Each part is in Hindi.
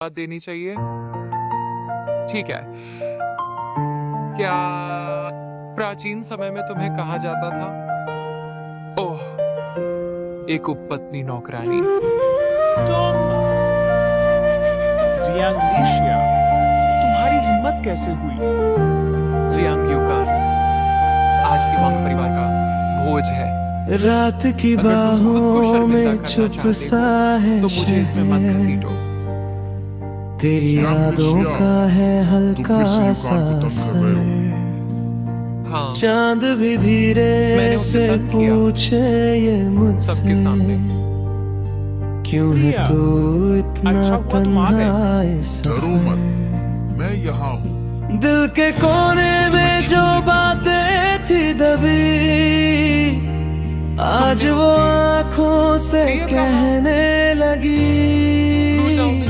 बात देनी चाहिए। ठीक है, क्या प्राचीन समय में तुम्हें कहा जाता था? ओह, एक उपपत्नी नौकरानी। तुम जियांगलिशिया, तुम्हारी हिम्मत कैसे हुई? जियांग युकान, आज युवांग परिवार का भोज है। रात की अगर तुम खुद को बाहों शर्मिंदा में करना चुप चाहते सा हो, है तो मुझे इसमें मत शहर। घसीटो। तेरी यादों का है हल्का सा असर। हाँ, चांद भी धीरे मैंने उसे से तंग किया। पूछे ये मुझसे, सबके सामने। क्यों है प्रिया, तू इतना अच्छा हुआ तुम आ गए। तन्हा इस डरो सफर। मत, मैं यहाँ हूँ। दिल के कोने में जो बातें थी दबी, आज तुमने वो उसे आंखों से प्रिय कहा। कहने लगी। रो जाओ नहीं।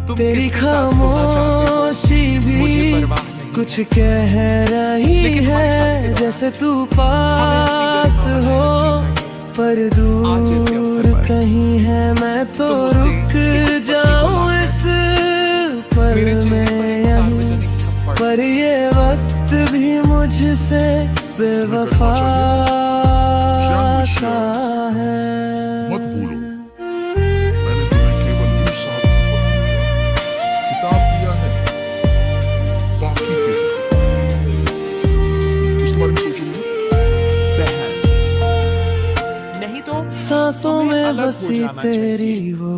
तुम तेरी किसके साथ सोना चाहते हो, खामोशी मुझे भी परवाह नहीं। कुछ कह रही लेकिन तुम्हारी शादी के है, दौरान जैसे तू हमें अपनी पास गरिमा हो, बनाए रखनी चाहिए। पर आज जैसे दूर अवसर पर कहीं है, मैं तो तुम मुझसे रुक एक पत्नी को जाऊं लाकर इस पल मेरे चेहरे पर में एक यहीं। सार्वजनिक थप्पड़। पर ये वक्त भी मुझसे बेवफा सा है। मत भूलो, मैंने तुम्हें केवल नूर साहब की पत्नी का खिताब दिया है, बाकी के उसके बारे में सोचो नहीं। बहन, नहीं तो सांसों तुम्हें में अलग हो बसी जाना तेरी चाहिए। वो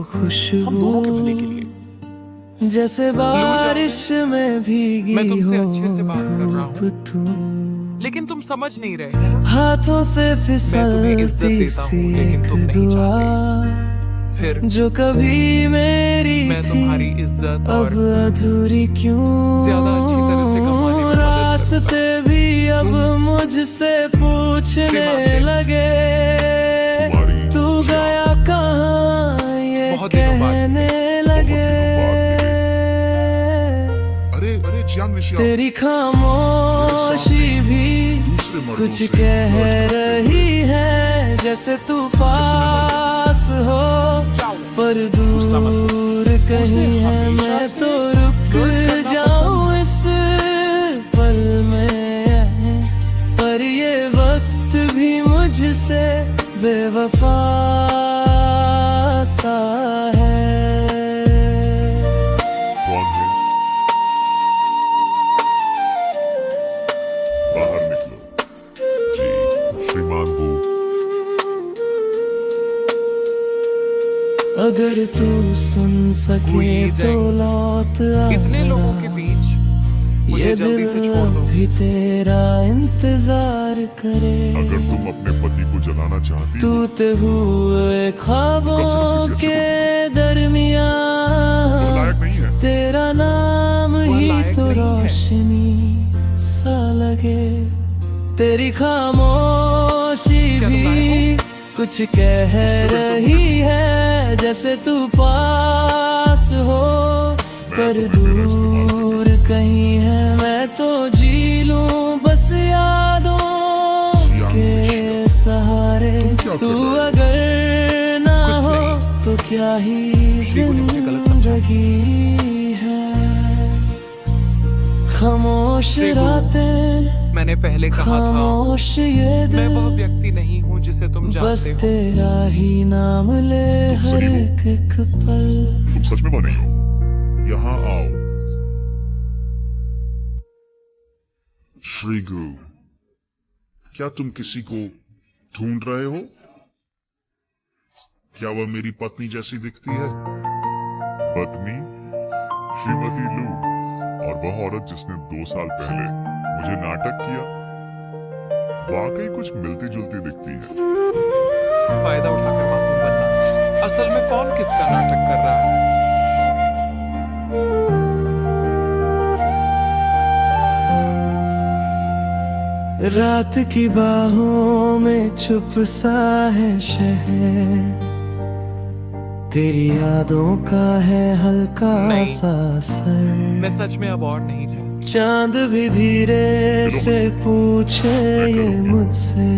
हम दोनों के भले के खुशबू, लिए। जैसे बारिश में भीगी मैं तुमसे हो अच्छे से बात कर रहा हूँ। धूप तू, लेकिन तुम समझ नहीं रहे, है ना? हाथों से तुम्हें इज्जत फिसलती देता हूँ, सी लेकिन एक तुम नहीं दुआ, फिर जो कभी मेरी मैं थी तुम्हारी इज्जत और अब अधूरी क्यों। ज्यादा अच्छी तरह से कमाने में मदद रास्ते भी अब मुझसे पूछने श्रीमान लगे, तुम्हारी तू गया कहाँ ये बहुत दिनों बाद कहने लगे। अरे अरे जियांगलिशिया, तेरी खामोशी भी दूसरे मर्दों कुछ से कह फ्लर्ट करते रही है, जैसे तू पास हो, पर गुस्सा मत करो। दूर उसे कहीं है, हमेशा मैं से तो रुक फ्लर्ट करना जाऊं इस पल में, पर ये वक्त भी मुझसे बेवफा सा है। कौन है? बाहर निकलो। जी, श्रीमान वो। अगर तू सुन सके हुई तो जाएंगे। लौट आ इतने जरा। लोगों के बीच मुझे ये जल्दी से दिल छोड़ दो। भी तेरा इंतजार करे, अगर तुम अपने पति को जलाना चाहती हो, टूटे हुए ख्वाबों कम से कम के वो दरमियान, लायक नहीं है। तेरा नाम वो ही लायक तो नहीं है। रोशनी सा लगे। तेरी खामोशी क्या तुम भी लायक कुछ कह रही है, जैसे तू पास हो, पर तुम्हें मेरा इस्तेमाल दूर कहीं है, मैं तो जी लूं बस यादों के सहारे। क्या तू कर रहे हो? अगर ना कुछ हो नहीं। तो क्या ही श्रीगु ने मुझे गलत समझा। जिंदगी है। खामोश श्रीगु, रातें, मैंने पहले कहा था, खामोश ये मैं वह दिल, व्यक्ति नहीं हूँ जिसे तुम बस जानते हो। तेरा ही नाम ले तुम हर सही हो। एक पल। तुम सच में बने हो। यहाँ आओ। श्रीगु, क्या तुम किसी को ढूंढ रहे हो? क्या वह मेरी पत्नी जैसी दिखती है? पत्नी? श्रीमती लू, और वह औरत जिसने 2 साल पहले मुझे नाटक किया, वाकई कुछ मिलती जुलती दिखती है। फायदा उठाकर मासूम बनना। असल में कौन किसका नाटक कर रहा है? रात की बाहों में छुप सा है शहर, तेरी यादों का है हल्का नहीं। सा असर। मैं सच में अब और नहीं था। चांद भी धीरे से पूछे ये मुझसे,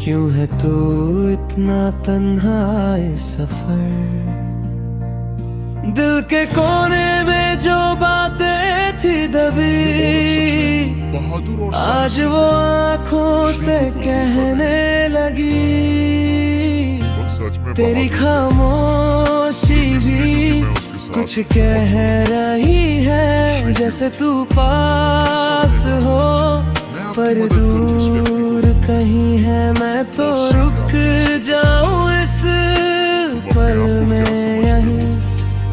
क्यों है तू इतना तन्हा इस सफर। दिल के कोने में जो बातें थी दबी, बहादुर और आज साहसी वो आंखों से कहने लगी। और सच में तेरी बहादुर खामोशी भी मैं उसके साथ कुछ कह रही है, जैसे तू पास हो पर दूर कहीं है। मैं तो रुक जाऊं इस पल में यहीं,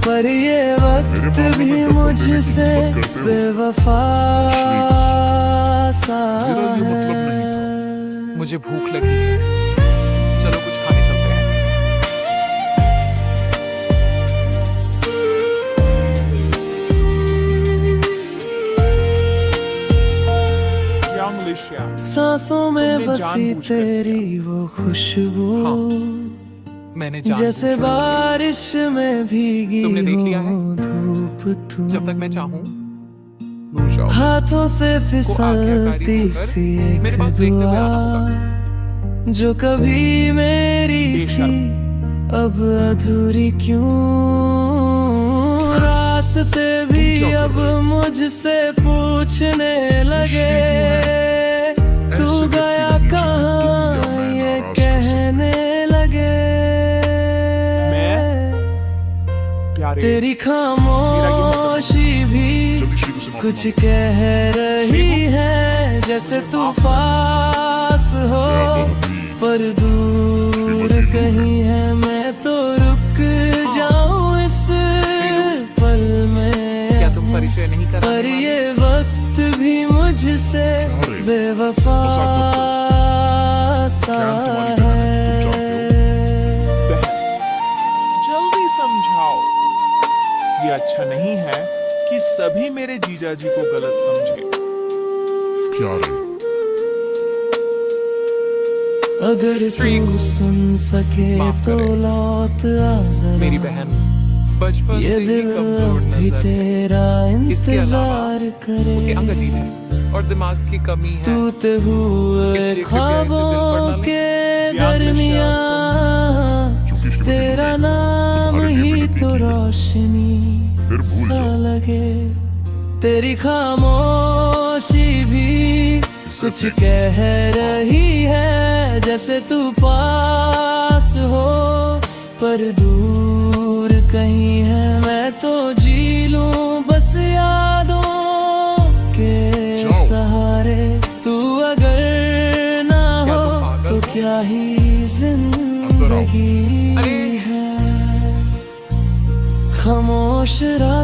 पर ये वक्त भी मुझसे बेवफा सा मेरा ये है। मतलब नहीं था। मुझे भूख लगी है, चलो कुछ खाने चलते हैं। जियांग लिशिया, सांसों में तुमने बसी जानबूझकर किया। तेरी वो खुशबू, हाँ, मैंने जैसे जानबूझकर बारिश में भीगी तुमने देख लिया है? हो धूप तू। जब तक मैं चाहूं रूठ जाओ। हाथों से आज्ञाकारी फिसलती होकर सी मेरे एक पास देखते हुए आना दुआ, जो कभी मेरी थी बेशर्म। अब अधूरी क्यों। रास्ते भी क्या कर अब रहे हो? मुझसे पूछने लगे, तू ऐसे व्यक्ति गया नहीं जिन्हें कहाँ तुम या मैं ये नाराज कर सकते। कहने लगे। प्यारे, तेरी खामोशी भी जल्दी शीरू से माफी कुछ मांगो। कह रही है, जैसे तू पास हो पर दूर कहीं है। मैं तो रुक जाऊं इस पल में, क्या तुम परिचय नहीं कर पर ये वक्त भी मुझसे अरे, बेवफा मजाक मत सा क्या तुम्हारी बहन है, तुम जानते हो? है। जल्दी समझाओ। ये अच्छा नहीं है कि सभी मेरे जीजा जी को गलत समझे। प्यारे, अगर तू सुन सके माफ तो करें। लौट आ जरा। मेरी बहन बचपन ये से ही दिल कमजोर भी नजर है। तेरा इसके अलावा इंतजार करे। उसके अंग अजीब है और दिमाग की कमी है। टूटे हुए इसलिए कृपया इसे दिल पर ख्वाबों न लें। के जियान दरमियां क्योंकि श्रीमती तेरा लूई नाम तुम्हारे लिए ही मैंने तो देखी है। रोशनी फिर भूल सा जाओ। लगे। तेरी खामोशी भी कुछ देख। कह रही है, जैसे तू पास हो पर दूर कहीं है। मैं तो जी लूं बस यादों के जाओ। सहारे, तू अगर ना क्या हो तुम पागल तो हो? क्या ही जिंदगी अरे। है। खामोश रात